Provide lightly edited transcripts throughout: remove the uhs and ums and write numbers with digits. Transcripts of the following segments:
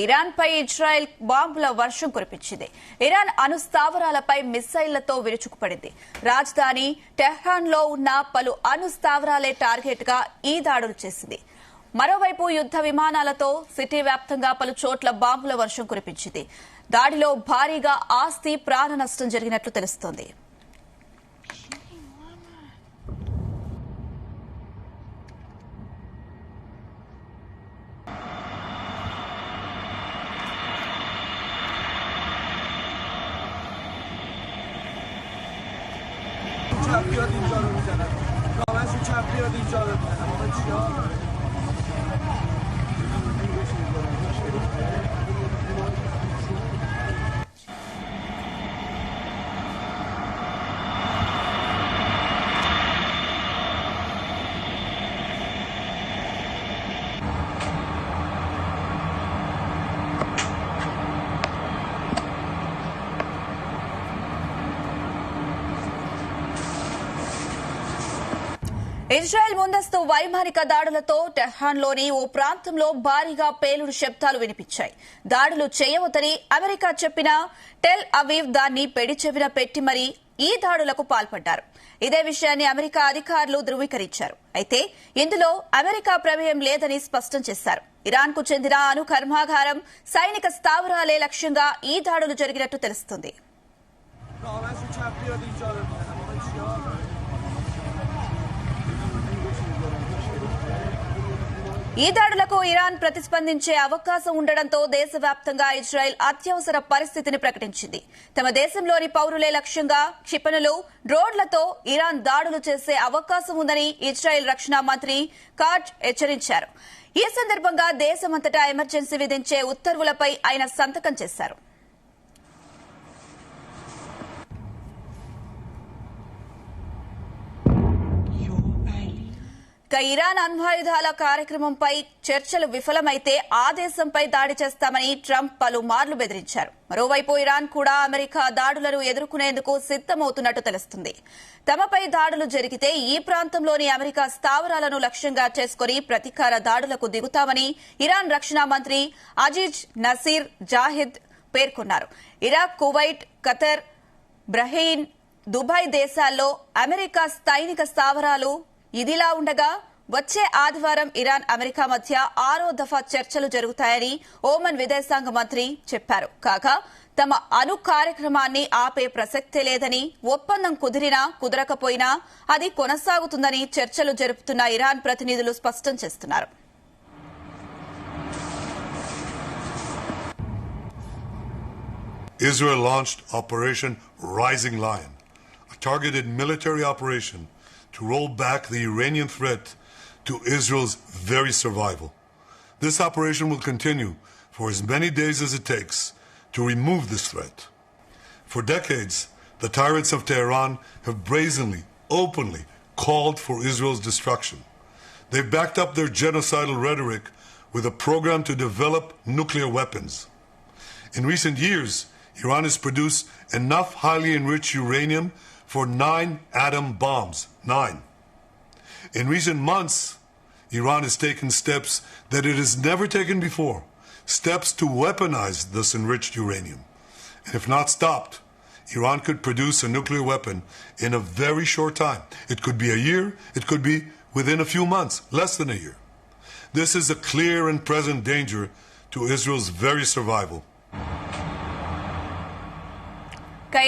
Iran పై Israel బాంబుల వర్షం కురిపించింది. ఇరాన్ అణుస్థావరాలపై మిస్సైళ్లతో విరుచుకుపడింది. రాజధాని టెహ్రాన్ లో ఉన్న పలు అణుస్థావరాలే టార్గెట్ గా ఈ దాడులు చేసింది. మరోవైపు యుద్ద విమానాలతో సిటీ వ్యాప్తంగా పలు చోట్ల బాంబుల వర్షం కురిపించింది. దాడిలో భారీగా ఆస్తి ప్రాణ నష్టం జరిగినట్లు తెలుస్తోంది. بیاد اینجا رو میزنن کامنش رو چپ بیاد اینجا رو میزنن آقا چیا ఇజ్రాయెల్ ముందస్తు వైమానిక దాడులతో టెహ్రాన్లోని ఓ ప్రాంతంలో భారీగా పేలుడు శబ్దాలు వినిపించాయి. దాడులు చేయవద్దని అమెరికా చెప్పినా టెల్ అవీవ్ దాన్ని పెడిచెవిన పెట్టి మరీ ఈ దాడులకు పాల్పడ్డారు. ఇదే విషయాన్ని అమెరికా అధికారులు ధృవీకరించారు. అయితే ఇందులో అమెరికా ప్రమేయం లేదని స్పష్టం చేశారు. ఇరాన్ కు చెందిన అణు కర్మాగారం, సైనిక స్థావరాలే లక్ష్యంగా ఈ దాడులు జరిగినట్టు తెలుస్తుంది. ఈ దాడులకు ఇరాన్ ప్రతిస్పందించే అవకాశం ఉండడంతో దేశవ్యాప్తంగా ఇజ్రాయెల్ అత్యవసర పరిస్థితిని ప్రకటించింది. తమ దేశంలోని పౌరులే లక్ష్యంగా క్షిపణులు, డ్రోన్లతో ఇరాన్ దాడులు చేసే అవకాశం ఉందని ఇజ్రాయెల్ రక్షణ మంత్రి కాట్జ్ హెచ్చరించారు. ఈ సందర్భంగా దేశమంతటా ఎమర్జెన్సీ విధించే ఉత్తర్వులపై ఆయన సంతకం చేశారు. ఇరాన్ అణ్వాయుధాల కార్యక్రమంపై చర్చలు విఫలమైతే ఆ దేశంపై దాడి చేస్తామని ట్రంప్ పలుమార్లు బెదిరించారు. మరోవైపు ఇరాన్ కూడా అమెరికా దాడులను ఎదుర్కొనేందుకు సిద్దమవుతున్నట్టు తెలుస్తుంది. తమపై దాడులు జరిగితే ఈ ప్రాంతంలోని అమెరికా స్థావరాలను లక్ష్యంగా చేసుకుని ప్రతీకార దాడులకు దిగుతామని ఇరాన్ రక్షణ మంత్రి అజీజ్ నసీర్ జాహిద్ పేర్కొన్నారు. Iraq, Kuwait, Qatar, Bahrain, Dubai దేశాల్లో అమెరికా సైనిక స్థావరాలు ఇదిలా ఉండగా వచ్చే ఆదివారం ఇరాన్, అమెరికా మధ్య 6వ దఫా చర్చలు జరుగుతాయని ఓమన్ విదేశాంగ మంత్రి చెప్పారు. కాగా తమ అణు కార్యక్రమాన్ని ఆపే ప్రసక్తే లేదని, ఒప్పందం కుదిరినా కుదరకపోయినా అది కొనసాగుతుందని చర్చలు జరుపుతున్న ఇరాన్ ప్రతినిధులు స్పష్టం చేస్తున్నారు. Israel launched Operation Rising Lion, a targeted military operation to roll back the Iranian threat to Israel's very survival. This operation will continue for as many days as it takes to remove this threat. For decades, the tyrants of Tehran have brazenly, openly called for Israel's destruction. They've backed up their genocidal rhetoric with a program to develop nuclear weapons. In recent years, Iran has produced enough highly enriched uranium for 9 atom bombs. 9. In recent months, Iran has taken steps that it has never taken before, steps to weaponize this enriched uranium. And if not stopped, Iran could produce a nuclear weapon in a very short time. It could be a year, it could be within a few months, less than a year. This is a clear and present danger to Israel's very survival.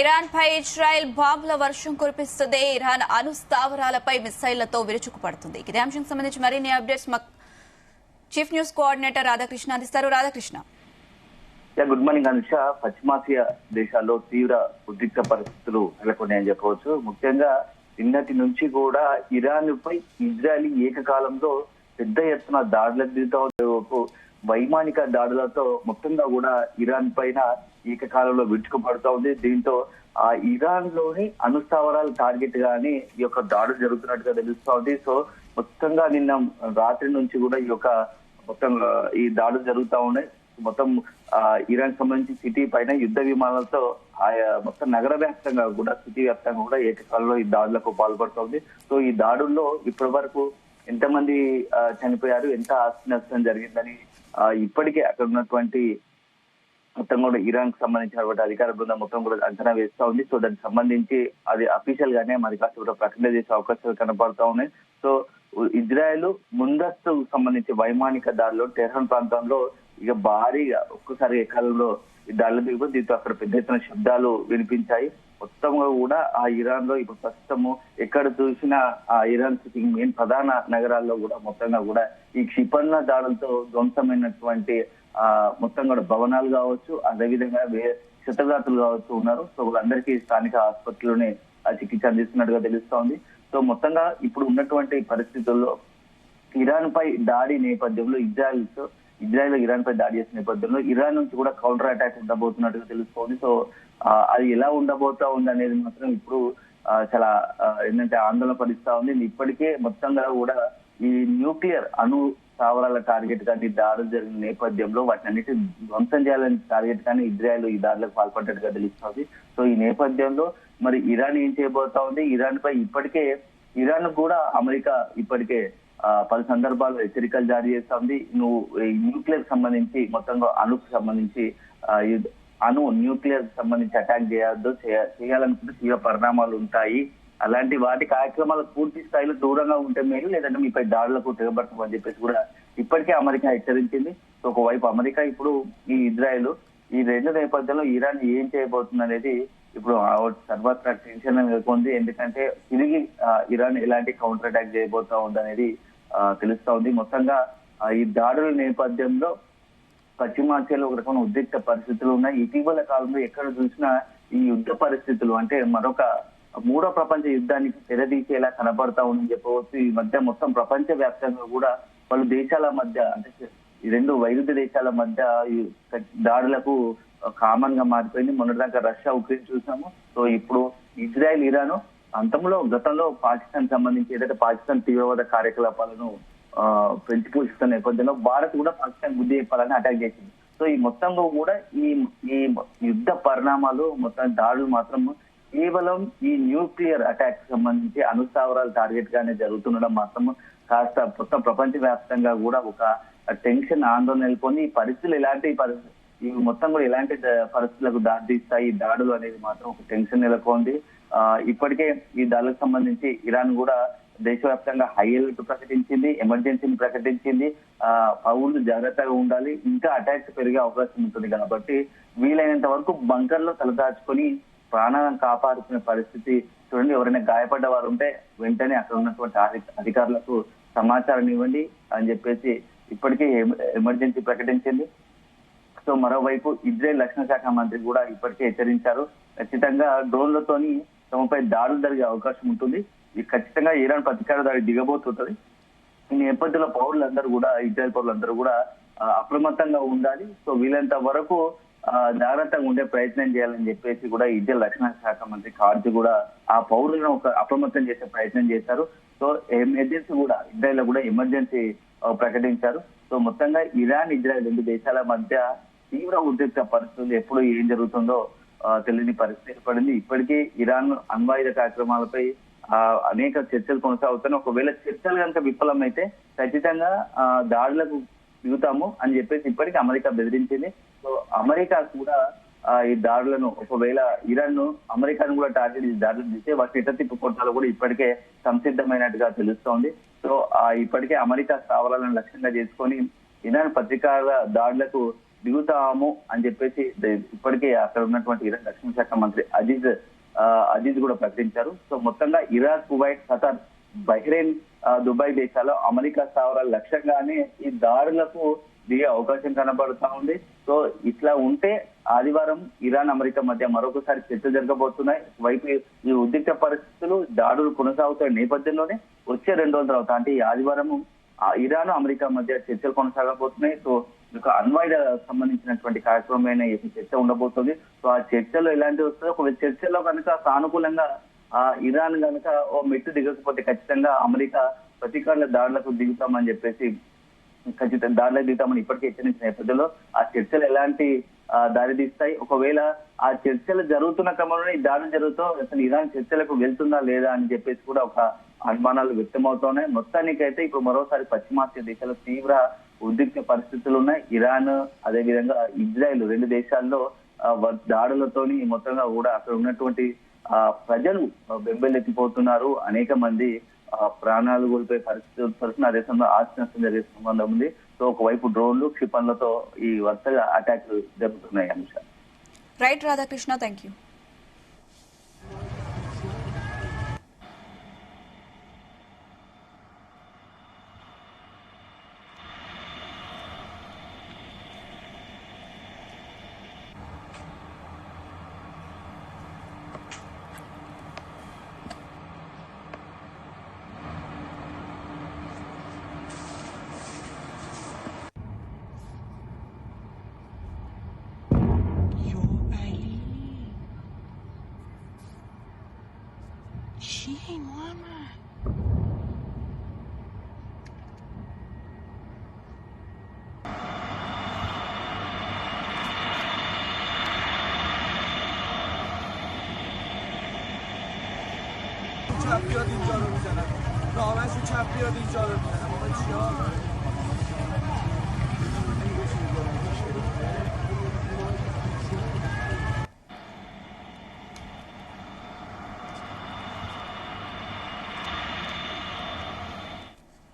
Iran పై Israel బాంబుల వర్షం కురిపిస్తుంది. Iran అణు స్థావరాలపై మిస్సైళ్లతో విరుచుకుపడుతుంది. ఇదే అంశం సంబంధించి మరిన్ని updates chief news coordinator Radhakrishna అందిస్తారు. Radhakrishna, good morning Anusha. పశ్చిమాసియా దేశాల్లో తీవ్ర ఉద్రిక్త పరిస్థితులు నెలకొన్నాయని చెప్పవచ్చు. ముఖ్యంగా నిన్నటి నుంచి కూడా ఇరాన్ పై ఇజ్రాయెల్ ఏకకాలంలో పెద్ద ఎత్తున దాడులకు దిగుతూ వైమానిక దాడులతో మొత్తంగా కూడా ఇరాన్ పైన ఏకకాలంలో విరుచుకుపడుతూ ఉంది. దీంతో ఆ ఇరాన్ లోని అణుస్థావరాలు టార్గెట్ గాని ఈ యొక్క దాడులు జరుగుతున్నట్టుగా తెలుస్తా ఉంది. సో మొత్తంగా నిన్న రాత్రి నుంచి కూడా ఈ యొక్క మొత్తం ఈ దాడులు జరుగుతూ ఉన్నాయి. మొత్తం ఇరాన్ సంబంధించి సిటీ పైన యుద్ధ విమానాలతో ఆయా మొత్తం నగర వ్యాప్తంగా కూడా, సిటీ వ్యాప్తంగా కూడా ఏకకాలంలో ఈ దాడులకు పాల్పడుతోంది. సో ఈ దాడుల్లో ఇప్పటి వరకు ఎంతమంది చనిపోయారు, ఎంత ఆస్తి నష్టం జరిగిందని ఇప్పటికే అక్కడ ఉన్నటువంటి మొత్తం కూడా ఇరాన్ కి సంబంధించినటువంటి అధికార బృందం మొత్తం కూడా అంచనా వేస్తా ఉంది. సో దానికి సంబంధించి అది అఫీషియల్ గానే మరి కాస్త ప్రకటన చేసే అవకాశాలు కనబడతా ఉన్నాయి. సో ఇజ్రాయెల్ ముందస్తు సంబంధించి వైమానిక దాడిలో టెహ్రాన్ ప్రాంతంలో ఇక భారీగా ఒక్కసారి కాలంలో ఈ దాడులు దిగుతుంది. దీంతో అక్కడ పెద్ద ఎత్తున శబ్దాలు వినిపించాయి. మొత్తంగా కూడా ఆ ఇరాన్ లో ఇప్పుడు ప్రస్తుతము ఎక్కడ చూసినా ఆ ఇరాన్ సిటీ మెయిన్ ప్రధాన నగరాల్లో కూడా మొత్తంగా కూడా ఈ క్షిపణుల దాడులతో ధ్వంసమైనటువంటి మొత్తం కూడా భవనాలు కావచ్చు, అదేవిధంగా క్షతగాతులు కావచ్చు ఉన్నారు. సో వాళ్ళందరికీ స్థానిక ఆసుపత్రిలోనే చికిత్స అందిస్తున్నట్టుగా తెలుస్తోంది. సో మొత్తంగా ఇప్పుడు ఉన్నటువంటి పరిస్థితుల్లో ఇరాన్ పై దాడి నేపథ్యంలో ఇజ్రాయెల్ ఇరాన్ పై దాడి చేసిన నేపథ్యంలో ఇరాన్ నుంచి కూడా కౌంటర్ అటాక్ ఉండబోతున్నట్టుగా తెలుస్తోంది. సో అది ఎలా ఉండబోతా ఉంది అనేది మాత్రం ఇప్పుడు చాలా ఏంటంటే ఆందోళన పరిస్తా ఉంది. ఇప్పటికే మొత్తంగా కూడా ఈ న్యూక్లియర్ అణు స్థావరాల టార్గెట్ కానీ దాడులు జరిగిన నేపథ్యంలో వాటిని అన్నిటి ధ్వంసం చేయాలని టార్గెట్ కానీ ఇజ్రాయెల్ ఈ దాడులకు పాల్పడ్డట్టుగా తెలుస్తోంది. సో ఈ నేపథ్యంలో మరి ఇరాన్ ఏం చేయబోతా ఉంది? ఇరాన్ పై ఇప్పటికే ఇరాన్ కూడా అమెరికా ఇప్పటికే పలు సందర్భాల్లో హెచ్చరికలు జారీ చేస్తా ఉంది. నువ్వు న్యూక్లియర్ సంబంధించి మొత్తంగా అణుకు సంబంధించి న్యూక్లియర్ సంబంధించి అటాక్ చేయొద్దు, చేయాలనుకుంటే తీవ్ర పరిణామాలు ఉంటాయి, అలాంటి వాటి కార్యక్రమాలకు పూర్తి స్థాయిలో దూరంగా ఉంటే మేలు, లేదంటే మీపై దాడులకు తెగబడతామని చెప్పేసి కూడా ఇప్పటికే అమెరికా హెచ్చరించింది. సో ఒకవైపు అమెరికా ఇప్పుడు ఈ ఇజ్రాయెల్ ఈ రెండు నేపథ్యంలో ఇరాన్ ఏం చేయబోతుంది అనేది ఇప్పుడు సర్వత్రా టెన్షన్ నెలకొంది. ఎందుకంటే తిరిగి ఇరాన్ ఎలాంటి కౌంటర్ అటాక్ చేయబోతా ఉంది అనేది తెలుస్తా ఉంది. మొత్తంగా ఈ దాడుల నేపథ్యంలో పశ్చిమాసియాలో ఒక రకమైన ఉద్రిక్త పరిస్థితులు ఉన్నాయి. ఇటీవల కాలంలో ఎక్కడ చూసినా ఈ యుద్ధ పరిస్థితులు అంటే మరొక మూడో ప్రపంచ యుద్ధానికి తెరదీసేలా కనబడతా ఉందని చెప్పవచ్చు. ఈ మధ్య మొత్తం ప్రపంచ వ్యాప్తంగా కూడా పలు దేశాల మధ్య అంటే ఈ రెండు వైరుధ్య దేశాల మధ్య దాడులకు కామన్ గా మారిపోయింది. మొన్నటిదాకా రష్యా ఉక్రెయిన్ చూసాము. సో ఇప్పుడు ఇజ్రాయెల్ ఇరాన్ గతంలో పాకిస్తాన్ సంబంధించి ఏదైతే పాకిస్తాన్ తీవ్రవాద కార్యకలాపాలను పెంచి పోషిస్తున్న నేపథ్యంలో భారత్ కూడా పాకిస్తాన్ బుద్ధి చెప్పాలని అటాక్ చేసింది. సో ఈ మొత్తంలో కూడా ఈ యుద్ధ పరిణామాలు మొత్తం దాడులు మాత్రం కేవలం ఈ న్యూక్లియర్ అటాక్ సంబంధించి అణుస్థావరాలు టార్గెట్ గానే జరుగుతుండడం మాత్రం కాస్త మొత్తం ప్రపంచ వ్యాప్తంగా కూడా ఒక టెన్షన్ ఆందోళన నెలకొని ఈ పరిస్థితులు ఇవి మొత్తం కూడా ఎలాంటి పరిస్థితులకు దారితీస్తాయి ఈ దాడులు అనేది మాత్రం ఒక టెన్షన్ నెలకొంది. ఇప్పటికే ఈ దాడులకు సంబంధించి ఇరాన్ కూడా దేశవ్యాప్తంగా హై అలర్ట్ ప్రకటించింది, ఎమర్జెన్సీని ప్రకటించింది. పౌరులు జాగ్రత్తగా ఉండాలి, ఇంకా అటాక్స్ పెరిగే అవకాశం ఉంటుంది కాబట్టి వీలైనంత వరకు బంకర్ లో తలదాచుకొని ప్రాణాలను కాపాడుకునే పరిస్థితి చూడండి. ఎవరైనా గాయపడ్డ వారు ఉంటే వెంటనే అక్కడ ఉన్నటువంటి అధికారులకు సమాచారం ఇవ్వండి అని చెప్పేసి ఇప్పటికే ఎమర్జెన్సీ ప్రకటించింది. సో మరోవైపు ఇజ్రాయెల్ రక్షణ శాఖ మంత్రి కూడా ఇప్పటికే హెచ్చరించారు, ఖచ్చితంగా డ్రోన్లతోని తమపై దాడులు జరిగే అవకాశం ఉంటుంది, ఖచ్చితంగా ఇరాన్ ప్రతీకార దాడి దిగబోతుంటది. ఈ నేపథ్యంలో పౌరులందరూ కూడా ఇజ్రాయెల్ పౌరులందరూ కూడా అప్రమత్తంగా ఉండాలి. సో వీలంత వరకు జాగ్రత్తగా ఉండే ప్రయత్నం చేయాలని చెప్పేసి కూడా ఇజ్రాయెల్ రక్షణ శాఖ మంత్రి కార్జీ కూడా ఆ పౌరులను అప్రమత్తం చేసే ప్రయత్నం చేశారు. సో ఎమర్జెన్సీ కూడా ఇజ్రాయెల్ కూడా ఎమర్జెన్సీ ప్రకటించారు. సో మొత్తంగా ఇరాన్ ఇజ్రాయెల్ రెండు దేశాల మధ్య తీవ్ర ఉద్రిక్త పరిస్థితులు ఎప్పుడు ఏం జరుగుతుందో తెలియని పరిస్థితి ఏర్పడింది. ఇప్పటికీ ఇరాన్ అణ్వాయుధ కార్యక్రమాలపై అనేక చర్చలు కొనసాగుతున్నాయి. ఒకవేళ చర్చలు కనుక విఫలమైతే ఖచ్చితంగా దాడులకు దిగుతాము అని చెప్పేసి ఇప్పటికీ అమెరికా బెదిరించింది. సో అమెరికా కూడా ఈ దాడులను ఒకవేళ ఇరాన్ ను అమెరికాను కూడా టార్గెట్ చేసి దాడులు చేస్తే వాటి ఇతర తిప్పు కొట్టాలు కూడా ఇప్పటికే సంసిద్ధమైనట్టుగా తెలుస్తోంది. సో ఇప్పటికే అమెరికా స్థావరాలను లక్ష్యంగా చేసుకొని ఇరాన్ పత్రికాల దాడులకు దిగుతాము అని చెప్పేసి ఇప్పటికే అక్కడ ఉన్నటువంటి ఇరాన్ రక్షణ శాఖ మంత్రి అజీజ్ కూడా ప్రకటించారు. సో మొత్తంగా Iraq, Kuwait, Qatar, Bahrain, Dubai దేశాల్లో అమెరికా స్థావరాల లక్ష్యంగానే ఈ దాడులకు దిగే అవకాశం కనబడుతా ఉంది. సో ఇట్లా ఉంటే ఆదివారం ఇరాన్ అమెరికా మధ్య మరొకసారి చర్చలు జరగబోతున్నాయి. వైపు ఈ ఉద్రిక్త పరిస్థితులు దాడులు కొనసాగుతున్న నేపథ్యంలోనే వచ్చే 2 రోజుల తర్వాత అంటే ఈ ఆదివారం ఇరాన్ అమెరికా మధ్య చర్చలు కొనసాగబోతున్నాయి. సో ఒక అణ్వాయుధ సంబంధించినటువంటి కార్యక్రమమైన చర్చ ఉండబోతుంది. సో ఆ చర్చలో ఎలాంటి వస్తుందో, ఒక చర్చలో కనుక సానుకూలంగా ఇరాన్ కనుక ఓ మెట్టు దిగకపోతే ఖచ్చితంగా అమెరికా ప్రతీకార దాడులకు దిగుతామని చెప్పేసి ఖచ్చితంగా దాడులకు దిగుతామని ఇప్పటికే హెచ్చరించిన నేపథ్యంలో ఆ చర్చలు ఎలాంటి దారి తీస్తాయి, ఒకవేళ ఆ చర్చలు జరుగుతున్న క్రమంలో ఈ దాడులు జరుగుతూ అసలు ఇరాన్ చర్చలకు వెళ్తుందా లేదా అని చెప్పేసి కూడా ఒక అనుమానాలు వ్యక్తమవుతున్నాయి. మొత్తానికైతే ఇప్పుడు మరోసారి పశ్చిమాసియా దేశాలు తీవ్ర ఉద్రిక్త పరిస్థితులు ఉన్నాయి. ఇరాన్ అదేవిధంగా ఇజ్రాయెల్ రెండు దేశాల్లో దాడులతోని మొత్తంగా కూడా అక్కడ ఉన్నటువంటి ప్రజలు బెంబెలెత్తిపోతున్నారు. అనేక మంది ప్రాణాలు కోల్పోయే పరిస్థితి అదే సమయంలో ఆస్తి నష్టం జరిగే సంబంధం ఉంది. సో ఒకవైపు డ్రోన్లు క్షిపణులతో ఈ వరుసగా అటాక్లు జరుగుతున్నాయి. Anusha right Radhakrishna, thank you. She ain't mama. چپ بیاد اینجا رو میزنن، رامش رو چپ بیاد اینجا رو میزنن. ما چیکار